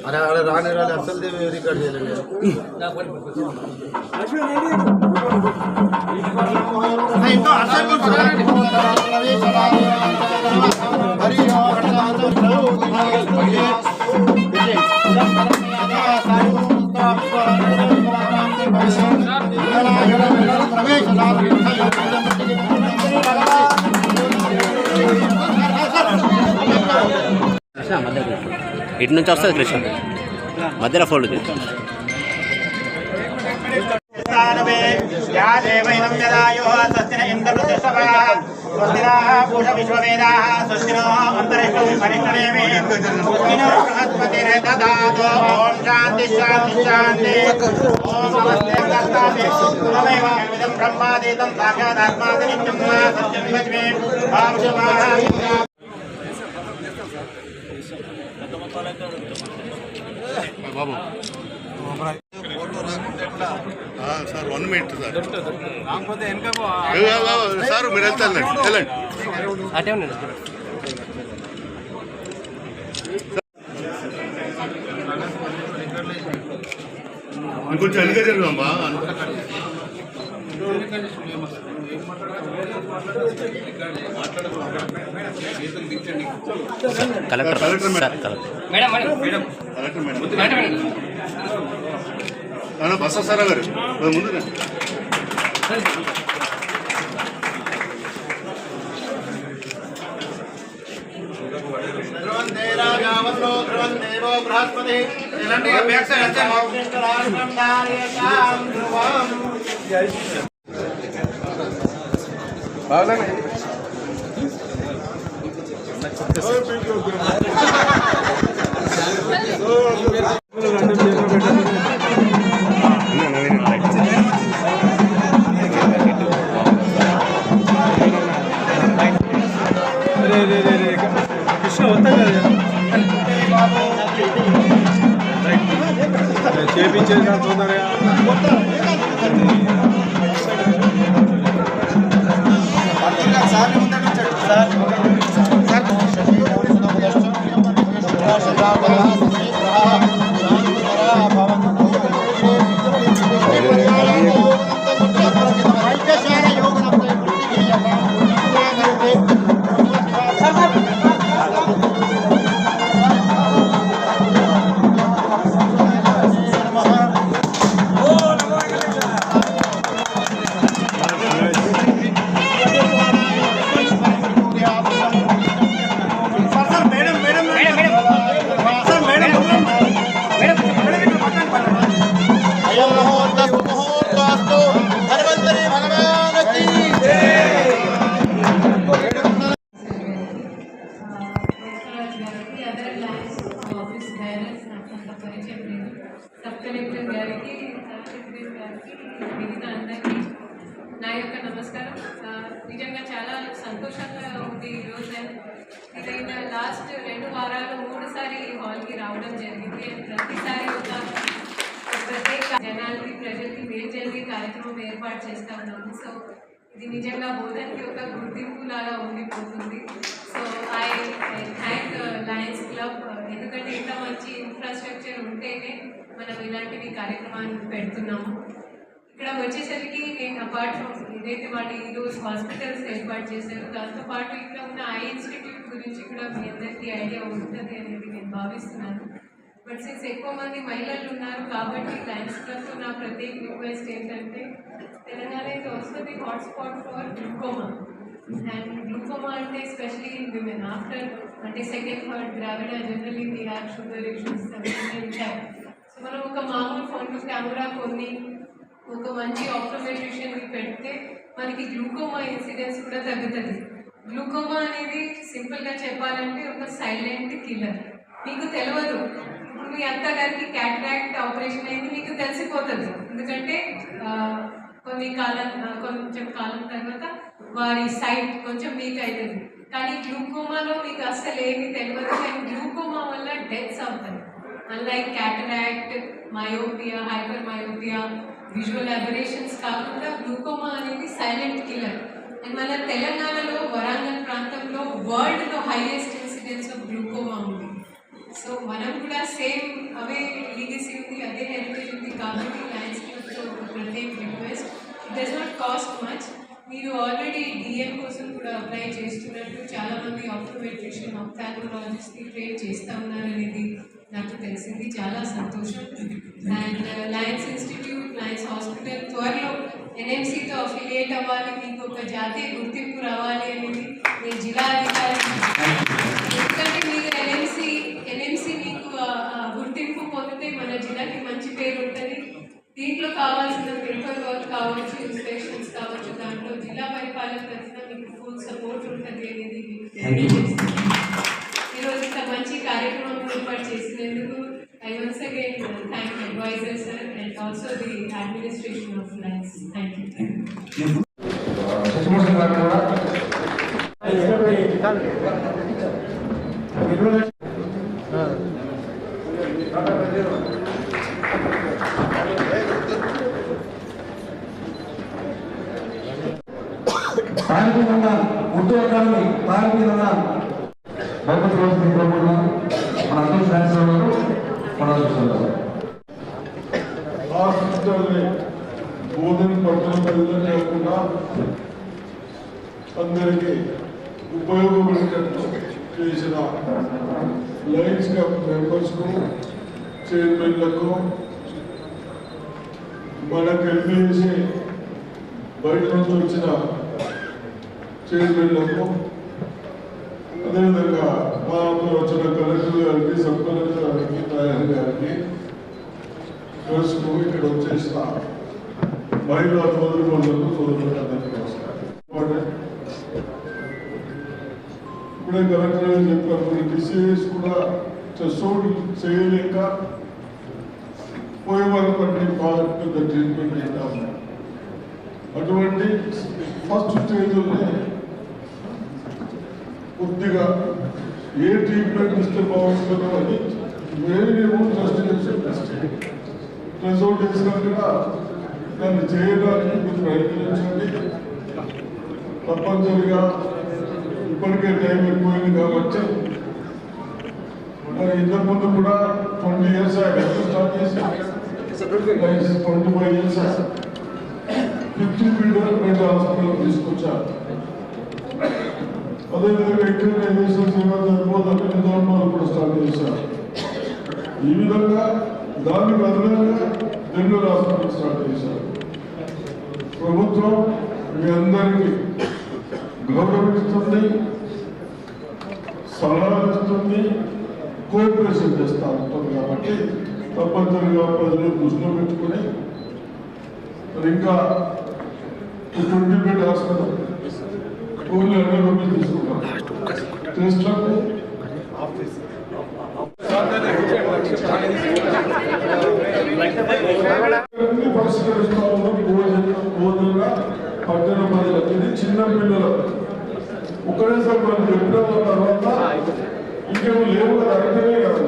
अरे राने वाले असल देव रिकॉर्ड दे रहे नहीं तो असल ఇటు నుంచి వస్తుంది కృష్ణ మధ్యలో ఫోల్డ్ బాబు సార్ 1 మినిట్ సార్ మీరు వెళ్తారు వెళ్ళండి అటే ఉండండి ఇంకొంచెం వెనక జరుగుమ్మా collector collector madam collector madam బస సారా గారు ముందు చేపించేది తొందరగా सब कलेक्टर गाరికి సెక్రటరీ గారికి మిగతా అందరికీ నా యొక్క నమస్కారం. నిజంగా చాలా సంతోషంగా ఉంది ఈరోజు. ఇదైనా లాస్ట్ 2 వారాలు 3 సారి ఈ హాల్కి రావడం జరిగింది. ప్రతిసారి ఒక ప్రత్యేక జనాలకి ప్రజలకి మేలు జరిగే కార్యక్రమం ఏర్పాటు చేస్తూ ఉన్నాము. సో ఇది నిజంగా బోధనకి ఒక గుర్తింపు లాగా ఉండిపోతుంది. So I thank Lions club, ఎందుకంటే ఇంత మంచి ఇన్ఫ్రాస్ట్రక్చర్ ఉంటేనే మనం ఇలాంటివి కార్యక్రమాలు పెడుతున్నాము. ఇక్కడ వచ్చేసరికి నేను అపార్ట్ ఫ్రమ్ ఏదైతే వాళ్ళు ఈరోజు హాస్పిటల్స్ ఏర్పాటు చేశారో దాంతోపాటు ఇక్కడ ఉన్న ఐ ఇన్స్టిట్యూట్ గురించి కూడా మీ అందరికీ ఐడియా ఉంటుంది అనేది నేను భావిస్తున్నాను. బట్ సిన్స్ ఎక్కువ మంది మహిళలు ఉన్నారు కాబట్టి లయన్స్ క్లబ్తో నా ప్రత్యేక రిక్వెస్ట్ ఏంటంటే Telangana is also the hotspot for glaucoma. And glaucoma అంటే ఎస్పెషలీ ఇన్ విమెన్ ఆఫ్టర్ అంటే second third gravid generally we have sugar issues ఉంటాయి. సో మనం ఒక మామూలు ఫోన్ కెమెరా కొన్ని ఒక మంచి ఆప్టోమెట్రిషియన్కి పెడితే మనకి గ్లూకోమా ఇన్సిడెన్స్ కూడా తగ్గుతుంది. గ్లూకోమా అనేది సింపుల్గా చెప్పాలంటే ఒక సైలెంట్ కిల్లర్. మీకు తెలియదు, ఇప్పుడు మీ అత్తగారికి క్యాటరాక్ట్ ఆపరేషన్ అయింది మీకు తెలిసిపోతుంది, ఎందుకంటే కొంచెం కాలం తర్వాత వారి సైట్ కొంచెం వీక్ అవుతుంది. కానీ గ్లూకోమాలో మీకు అసలు ఏమీ తెలియదు, కానీ గ్లూకోమా వల్ల డెత్స్ అవుతాయి. Unlike cataract, myopia, hyper myopia visual aberrations కాకుండా గ్లూకోమా అనేది సైలెంట్ కిల్లర్. అండ్ మన తెలంగాణలో వరంగల్ ప్రాంతంలో వరల్డ్లో హైయెస్ట్ ఇన్సిడెన్స్ ఆఫ్ గ్లూకోమా ఉంది. సో మనం కూడా సేమ్ అవే లీగసీ ఉంది, అదే హెరిటేజ్ ఉంది కాబట్టి లయన్స్ క్లబ్తో ప్రత్యేక request. It does not cost much. మీరు ఆల్రెడీ డిఎం కోసం కూడా అప్లై చేస్తున్నట్టు చాలామంది ఆప్టోమెట్రిషియన్ ఆప్థాల్మోలాజిస్ట్ని ట్రైన్ చేస్తూ ఉన్నారనేది నాకు తెలిసింది. చాలా సంతోషం. And Lions institute, Lions hospital త్వరలో ఎన్ఎంసీతో అఫిలియేట్ అవ్వాలి, మీకు ఒక జాతీయ గుర్తింపు రావాలి అనేది నేను జిల్లా అధికారి. ఎందుకంటే మీరు ఎన్ఎంసీ మీకు గుర్తింపు పొందితే మన జిల్లాకి మంచి పేరు ఉంటుంది. దీంట్లో కావాల్సిన పేపర్ వర్క్ కావచ్చు, ఇన్స్పెక్షన్స్ కావచ్చు, దాంట్లో జిల్లా పరిపాలన తరఫున మీకు ఫుల్ సపోర్ట్ ఉంటుంది అనేది ఈరోజు ఇంత మంచి కార్యక్రమం ఏర్పాటు చేసినందుకు I once again thank advisors sir and also the administration of Lions. Thank you. Urdu academy భౌతిక రోజు మన అందరూ ఫ్రెండ్స్ హాస్పిటల్ని బోధన పట్టణ ప్రజలు కాకుండా అందరికీ ఉపయోగపడేటట్టు చేసిన లయన్స్ క్లబ్ మెంబర్స్కు, చైర్మన్లకు, మనకు హెల్ప్ చేసి బయట నుంచి వచ్చిన చైర్మన్లకు, అదేవిధంగా మా వచ్చిన కలెక్టర్ గారికి, సబ్ కలెక్టర్ గారికి, నాయర్ గారికి, ప్రెస్కు, ఇక్కడ వచ్చేసిన మహిళా సోదరులకు సోదరులందరికీ నమస్కారం. ఇప్పుడే కలెక్టర్ గారు చెప్పారు, కొన్ని డిసీజెస్ కూడా చెస్సోడ్ చేయలేక పోయే వరకు బాగా పెద్ద ట్రీట్మెంట్ చేద్దాము. అటువంటి ఫస్ట్ స్టేజ్లోనే కొద్దిగా ఏ ట్రీట్మెంట్ ఇస్తే బాగుంటుందో అని వేరేమో టెస్ట్ రిజల్ట్ వేసినట్టుగా దాన్ని చేయడానికి మీరు ప్రయత్నించండి. తప్పనిసరిగా ఇప్పటికే టైం ఎక్కువైంది కాబట్టి మరి ఇంతకుముందు కూడా 20 years స్టార్ట్ చేసి 25 years 50 ఫీట్ హాస్పిటల్ తీసుకొచ్చారు. అదేవిధంగా ఎక్విప్మెంట్ సరిపోతుంది కూడా స్టార్ట్ చేశారు. ఈ విధంగా దానికి అదనంగా నెల్లూరు హాస్పిటల్ స్టార్ట్ చేశారు. ప్రభుత్వం మీ అందరికీ గౌరవిస్తుంది, సలహాలు ఇస్తుంది, కోఆపరేషన్ చేస్తూ ఉంటుంది. కాబట్టి తప్పనిసరిగా ప్రజలు దృష్టిలో పెట్టుకుని మరి ఇంకా 20 బెడ్ హాస్పిటల్ ఓన్లీ 100 రూపాయలు తీసుకుంటాం టెస్ట్లకు. పరిష్కరిస్తా ఉన్నాం. భోజనంగా పట్టణ ప్రజలకు, ఇది చిన్న పిల్లలు ఒకటేసారి మనం చెప్పిన తర్వాత ఇంకేమో లేవు కదా, అంటేనే కదా